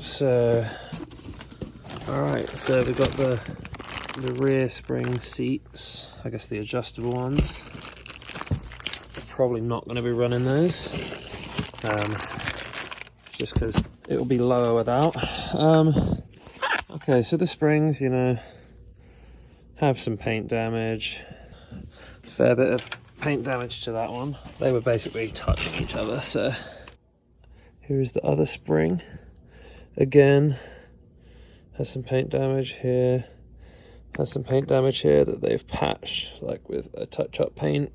So, alright, so we've got the rear spring seats, I guess the adjustable ones. Probably not going to be running those, just because it will be lower without. Okay, so the springs, you know, have some paint damage, fair bit of paint damage to that one. They were basically touching each other. So here's the other spring, again has some paint damage here, has some paint damage here that they've patched like with a touch-up paint.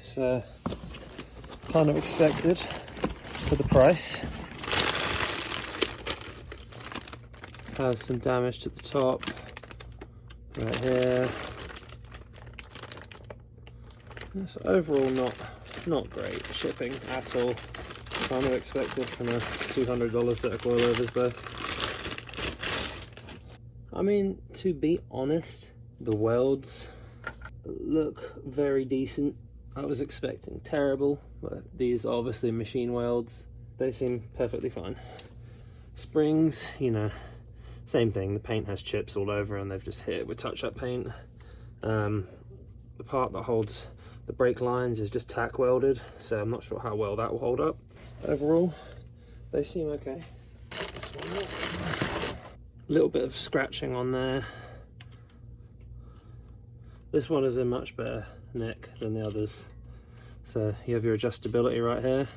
So kind of expected for the price. Has some damage to the top right here. So overall not great shipping at all. Kind of expected from a $200 set of coilovers though. I mean, to be honest, the welds look very decent. I was expecting terrible, but these are obviously machine welds. They seem perfectly fine. Springs, you know, same thing. The paint has chips all over and they've just hit it with touch-up paint. The part that holds the brake lines is just tack welded, so I'm not sure how well that will hold up. Overall, they seem okay. This one, a little bit of scratching on there. This one is a much better neck than the others. So you have your adjustability right here,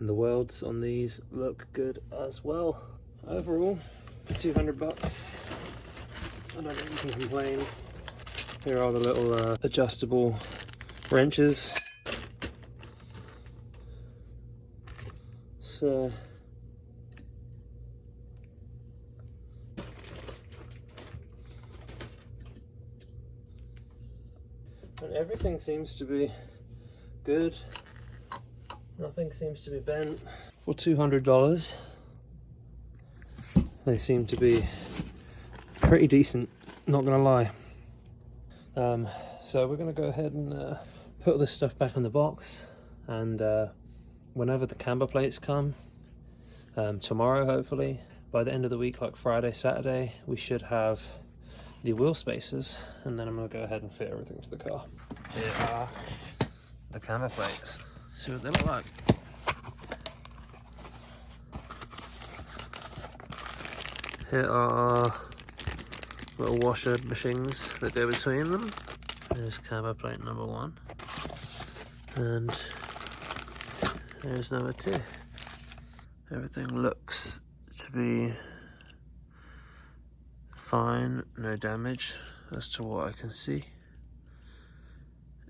and the welds on these look good as well. Overall, for 200 bucks, I don't think you can complain. Here are the little adjustable wrenches. So and everything seems to be good. Nothing seems to be bent. For $200, they seem to be pretty decent, not gonna lie. So we're gonna go ahead and put this stuff back in the box, and whenever the camber plates come, tomorrow hopefully, by the end of the week, like Friday, Saturday, we should have the wheel spacers, and then I'm going to go ahead and fit everything to the car. Here are the camber plates. See what they look like. Here are little washer bushings that go between them. There's camber plate number 1, and there's number 2. Everything looks to be fine, no damage as to what I can see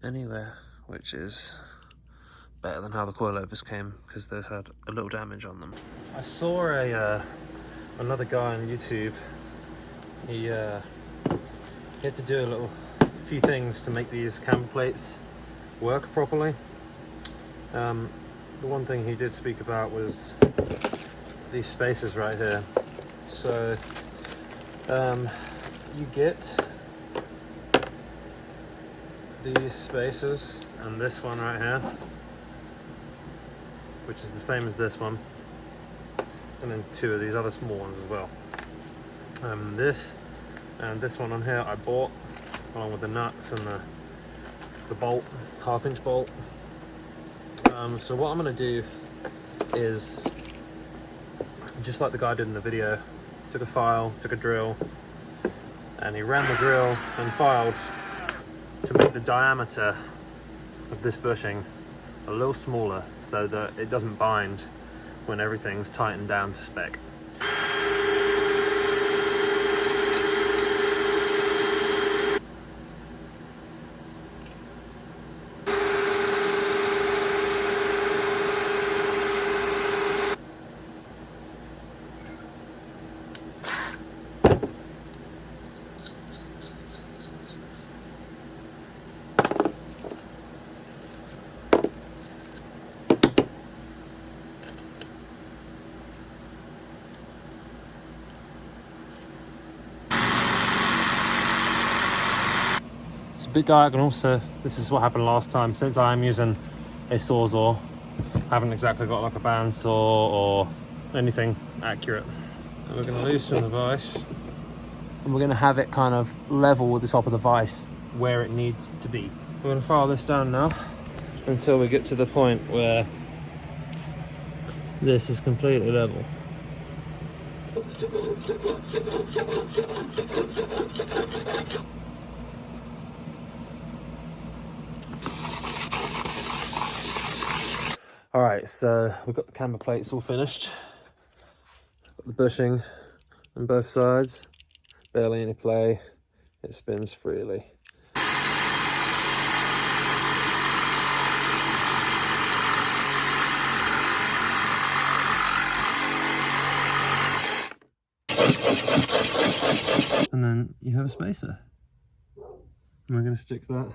anywhere, which is better than how the coilovers came, because those had a little damage on them. I saw another guy on YouTube. He had to do a few things to make these camber plates work properly. The one thing he did speak about was these spacers right here. So you get these spacers and this one right here, which is the same as this one, and then 2 of these other small ones as well. This and this one on here I bought along with the nuts and the bolt, 1/2-inch bolt. So what I'm going to do is, just like the guy did in the video, took a file, took a drill, and he ran the drill and filed to make the diameter of this bushing a little smaller so that it doesn't bind when everything's tightened down to spec. A bit diagonal, so this is what happened last time. Since I am using a Sawzall, haven't exactly got like a bandsaw or anything accurate. And we're going to loosen the vise, and we're going to have it kind of level with the top of the vise where it needs to be. We're going to file this down now until we get to the point where this is completely level. All right, so we've got the camber plates all finished. Got the bushing on both sides, barely any play, it spins freely. And then you have a spacer. And we're going to stick that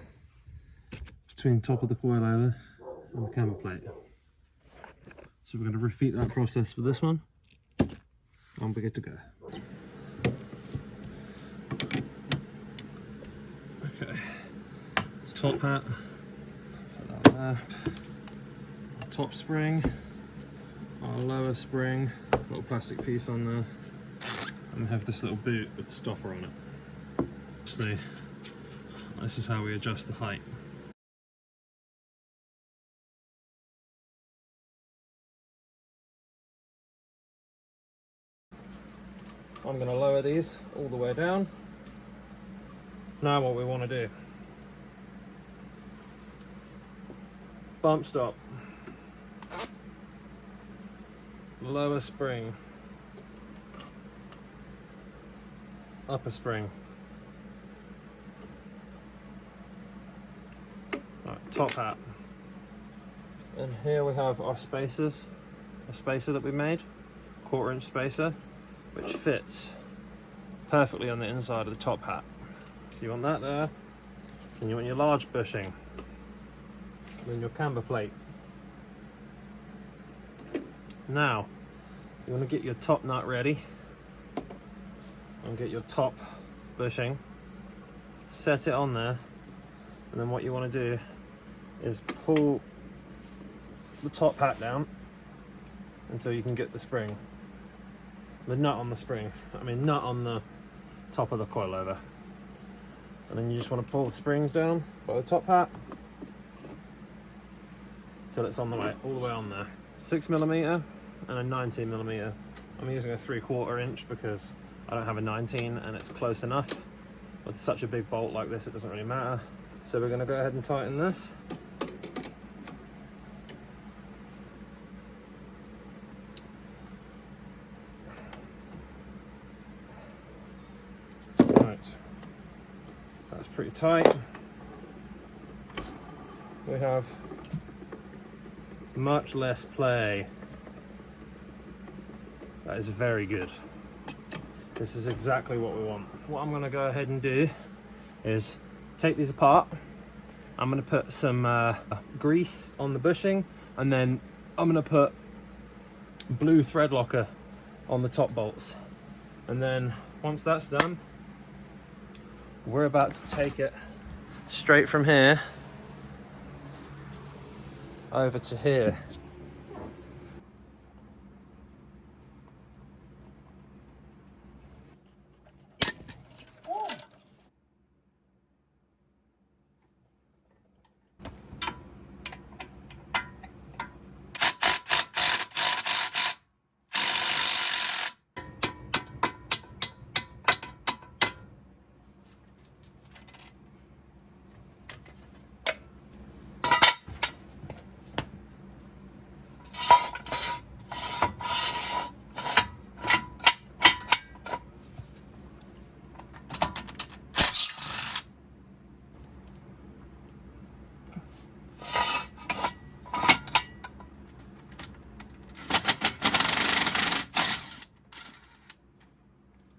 between the top of the coilover and the camber plate. So we're going to repeat that process with this one, and we're good to go. Okay, top hat, put that there. Our top spring, our lower spring, little plastic piece on there, and we have this little boot with the stopper on it. See, this is how we adjust the height. I'm going to lower these all the way down. Now what we want to do, bump stop, lower spring, upper spring, right, top hat, and here we have our spacers, a spacer that we made, 1/4 inch spacer, which fits perfectly on the inside of the top hat. So you want that there, and you want your large bushing, and then your camber plate. Now, you want to get your top nut ready, and get your top bushing, set it on there, and then what you want to do is pull the top hat down until you can get the spring. The nut on the spring, nut on the top of the coilover. And then you just want to pull the springs down by the top hat till it's on the way, all the way on there. 6mm and a 19mm. I'm using a 3/4 inch because I don't have a 19 and it's close enough. With such a big bolt like this, it doesn't really matter. So we're going to go ahead and tighten this. That's pretty tight. We have much less play. That is very good. This is exactly what we want. What I'm going to go ahead and do is take these apart. I'm going to put some grease on the bushing, and then I'm going to put blue thread locker on the top bolts. And then once that's done, we're about to take it straight from here over to here.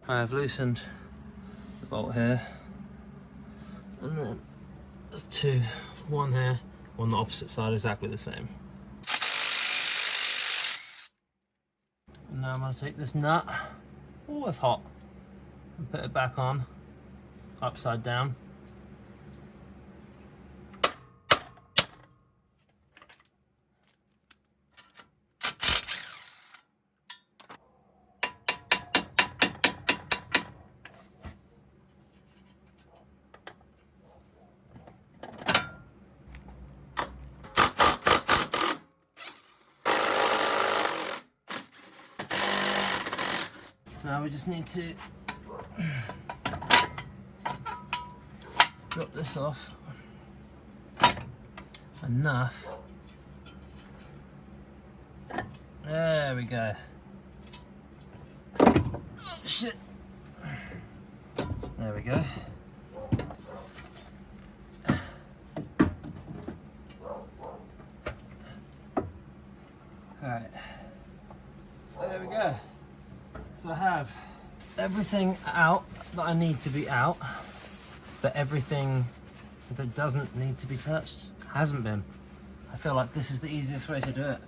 I have loosened the bolt here, and then there's two, one here, on the opposite side, exactly the same. And now I'm going to take this nut, oh it's hot, and put it back on, upside down. So now we just need to drop this off enough. There we go. Oh, shit. There we go. Alright. There we go. So I have everything out that I need to be out, but everything that doesn't need to be touched hasn't been. I feel like this is the easiest way to do it.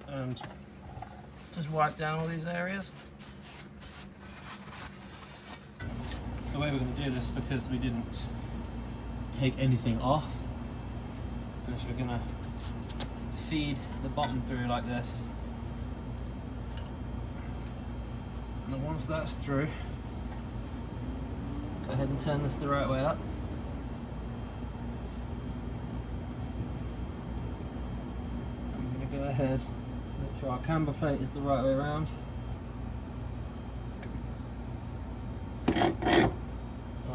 And just wipe down all these areas. The way we're going to do this, because we didn't take anything off, is we're going to feed the bottom through like this. And then once that's through, go ahead and turn this the right way up. I'm going to go ahead and make sure our camber plate is the right way around.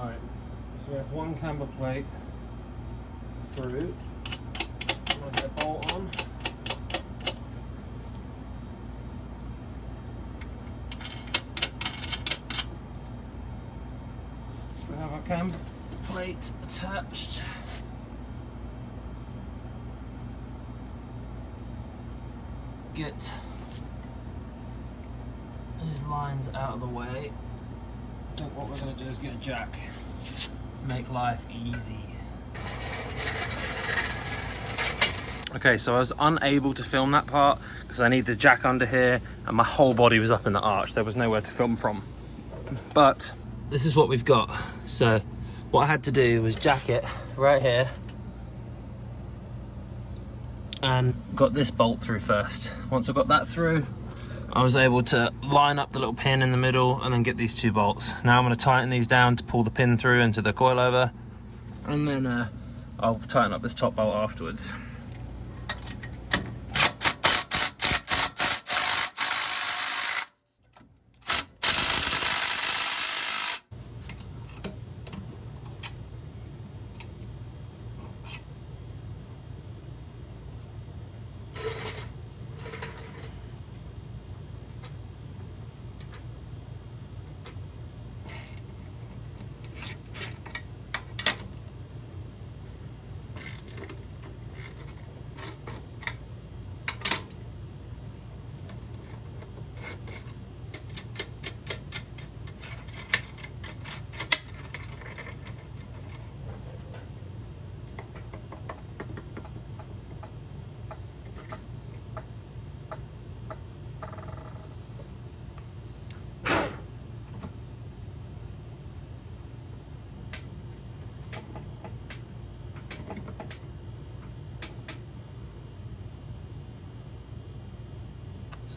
Alright, so we have one camber plate through. I'm going to get a bolt on. So we have our camber plate attached. Get these lines out of the way. I think what we're going to do is get a jack. Make life easy. Okay, so I was unable to film that part because I need the jack under here and my whole body was up in the arch. There was nowhere to film from. But this is what we've got. So what I had to do was jack it right here and got this bolt through first. Once I got that through, I was able to line up the little pin in the middle and then get these two bolts. Now I'm going to tighten these down to pull the pin through into the coilover, and then I'll tighten up this top bolt afterwards.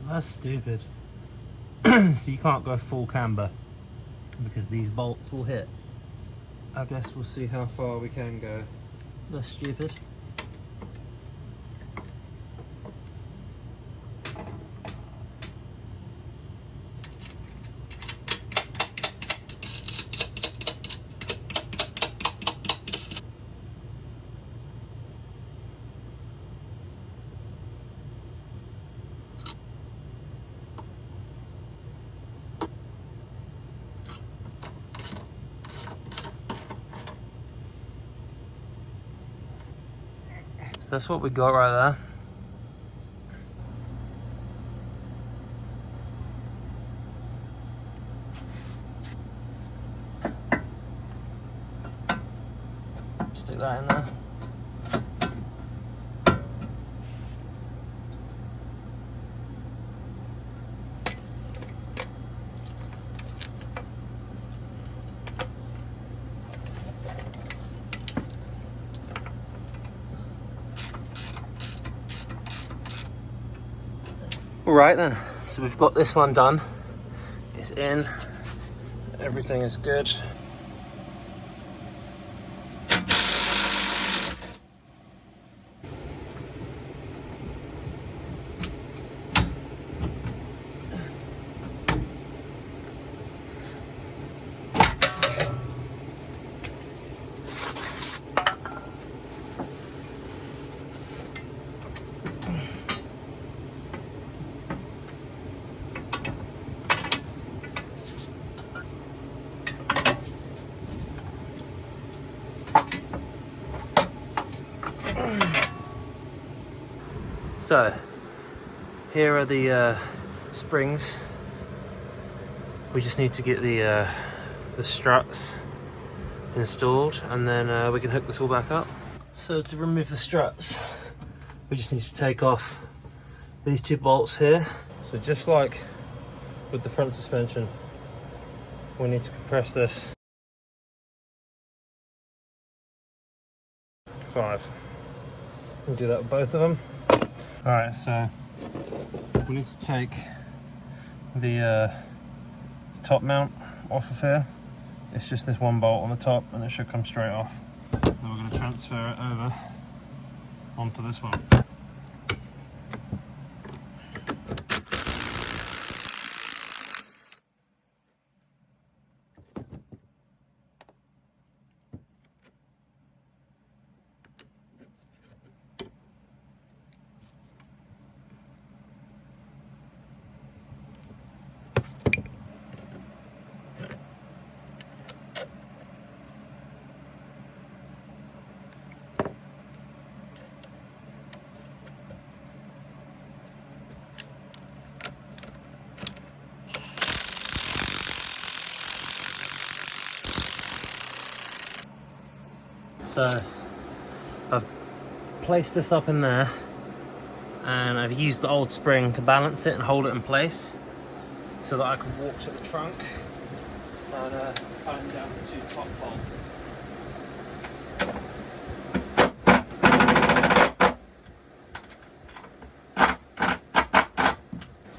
That's stupid. So you can't go full camber because these bolts will hit. I guess we'll see how far we can go. That's stupid. That's what we got right there. Stick that in there. Right then, so we've got this one done. It's in. everything is good. So, here are the springs. We just need to get the struts installed, and then we can hook this all back up. So to remove the struts, we just need to take off these two bolts here. So just like with the front suspension, we need to compress this 5. We'll do that with both of them. Alright, so we need to take the top mount off of here. It's just this one bolt on the top and it should come straight off. Then we're going to transfer it over onto this one. So I've placed this up in there, and I've used the old spring to balance it and hold it in place so that I can walk to the trunk and tighten down the 2 top bolts.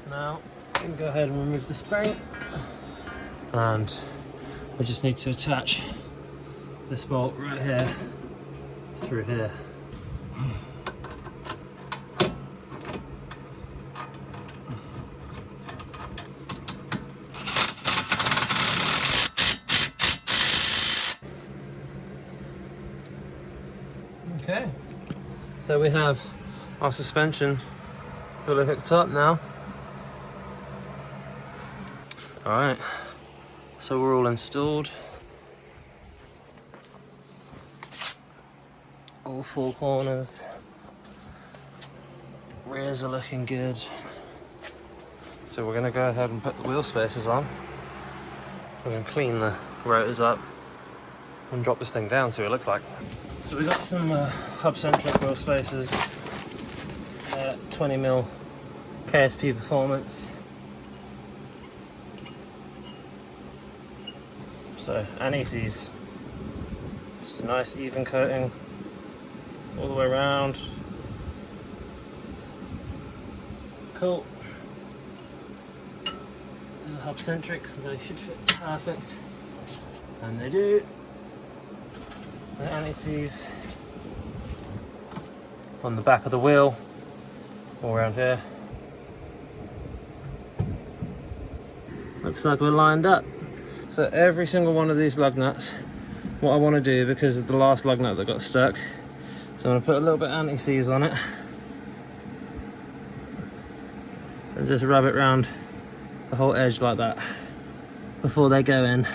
Now I can go ahead and remove the spring, and we just need to attach this bolt right here through here. Okay, so we have our suspension fully hooked up now. Alright, so we're all installed. All 4 corners. Rears are looking good. So we're going to go ahead and put the wheel spacers on. We're going to clean the rotors up and drop this thing down, see what it looks like. So we got some hub-centric wheel spacers, 20mm KSP performance. So anti-seize, just a nice even coating all the way around. Cool. These are hub-centric, so they should fit perfect, and they do. The anti-seize on the back of the wheel, all around here. Looks like we're lined up. So every single one of these lug nuts, what I want to do, because of the last lug nut that got stuck, so I'm going to put a little bit of anti-seize on it and just rub it around the whole edge like that before they go in.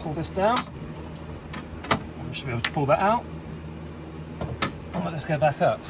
Pull this down. I should be able to pull that out. And let this go back up.